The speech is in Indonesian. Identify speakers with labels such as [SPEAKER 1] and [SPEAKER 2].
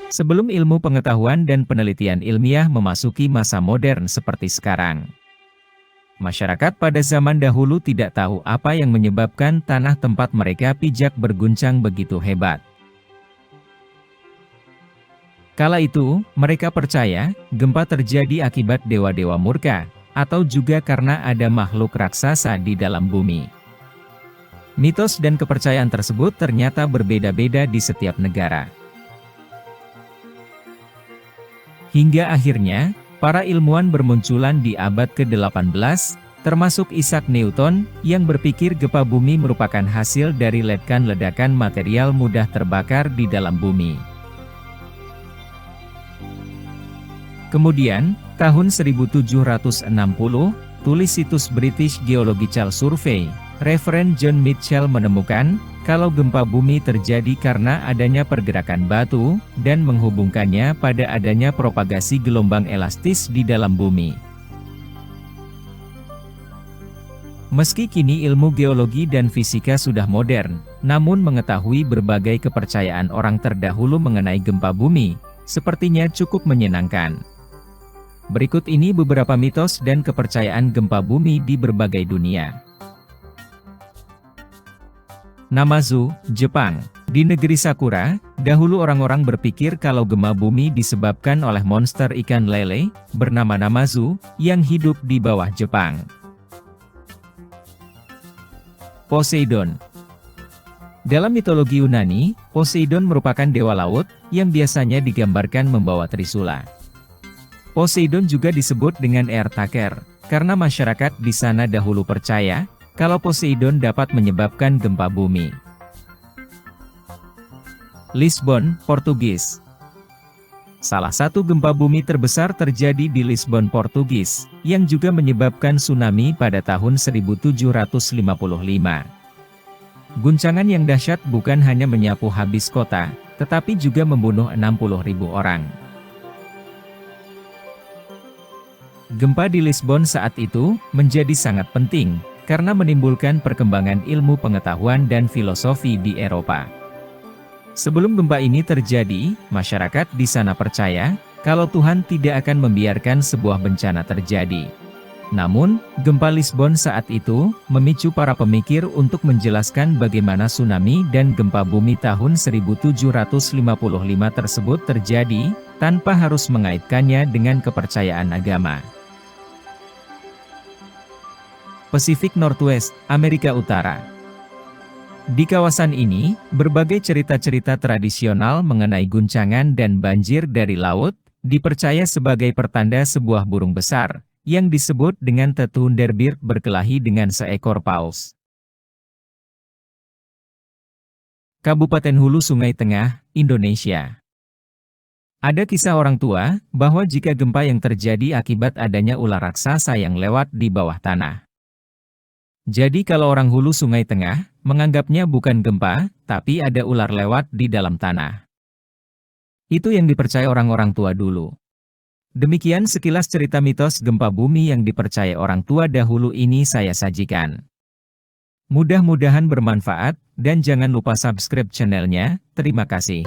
[SPEAKER 1] Sebelum ilmu pengetahuan dan penelitian ilmiah memasuki masa modern seperti sekarang. Masyarakat pada zaman dahulu tidak tahu apa yang menyebabkan tanah tempat mereka pijak berguncang begitu hebat. Kala itu, mereka percaya, gempa terjadi akibat dewa-dewa murka, atau juga karena ada makhluk raksasa di dalam bumi. Mitos dan kepercayaan tersebut ternyata berbeda-beda di setiap negara. Hingga akhirnya, para ilmuwan bermunculan di abad ke-18, termasuk Isaac Newton, yang berpikir gempa bumi merupakan hasil dari ledakan material mudah terbakar di dalam bumi. Kemudian, tahun 1760, tulis situs British Geological Survey, Reverend John Mitchell menemukan, kalau gempa bumi terjadi karena adanya pergerakan batu, dan menghubungkannya pada adanya propagasi gelombang elastis di dalam bumi. Meski kini ilmu geologi dan fisika sudah modern, namun mengetahui berbagai kepercayaan orang terdahulu mengenai gempa bumi, sepertinya cukup menyenangkan. Berikut ini beberapa mitos dan kepercayaan gempa bumi di berbagai dunia. Namazu, Jepang. Di negeri Sakura, dahulu orang-orang berpikir kalau gempa bumi disebabkan oleh monster ikan lele, bernama Namazu, yang hidup di bawah Jepang. Poseidon. Dalam mitologi Yunani, Poseidon merupakan dewa laut, yang biasanya digambarkan membawa trisula. Poseidon juga disebut dengan air taker, karena masyarakat di sana dahulu percaya, kalau Poseidon dapat menyebabkan gempa bumi. Lisbon, Portugis. Salah satu gempa bumi terbesar terjadi di Lisbon, Portugis, yang juga menyebabkan tsunami pada tahun 1755. Guncangan yang dahsyat bukan hanya menyapu habis kota, tetapi juga membunuh 60.000 orang. Gempa di Lisbon saat itu menjadi sangat penting, karena menimbulkan perkembangan ilmu pengetahuan dan filosofi di Eropa. Sebelum gempa ini terjadi, masyarakat di sana percaya, kalau Tuhan tidak akan membiarkan sebuah bencana terjadi. Namun, gempa Lisbon saat itu, memicu para pemikir untuk menjelaskan bagaimana tsunami dan gempa bumi tahun 1755 tersebut terjadi, tanpa harus mengaitkannya dengan kepercayaan agama. Pacific Northwest, Amerika Utara. Di kawasan ini, berbagai cerita-cerita tradisional mengenai guncangan dan banjir dari laut, dipercaya sebagai pertanda sebuah burung besar, yang disebut dengan Thunderbird berkelahi dengan seekor paus. Kabupaten Hulu Sungai Tengah, Indonesia. Ada kisah orang tua, bahwa jika gempa yang terjadi akibat adanya ular raksasa yang lewat di bawah tanah. Jadi kalau orang Hulu Sungai Tengah, menganggapnya bukan gempa, tapi ada ular lewat di dalam tanah. Itu yang dipercaya orang-orang tua dulu. Demikian sekilas cerita mitos gempa bumi yang dipercaya orang tua dahulu ini saya sajikan. Mudah-mudahan bermanfaat, dan jangan lupa subscribe channelnya. Terima kasih.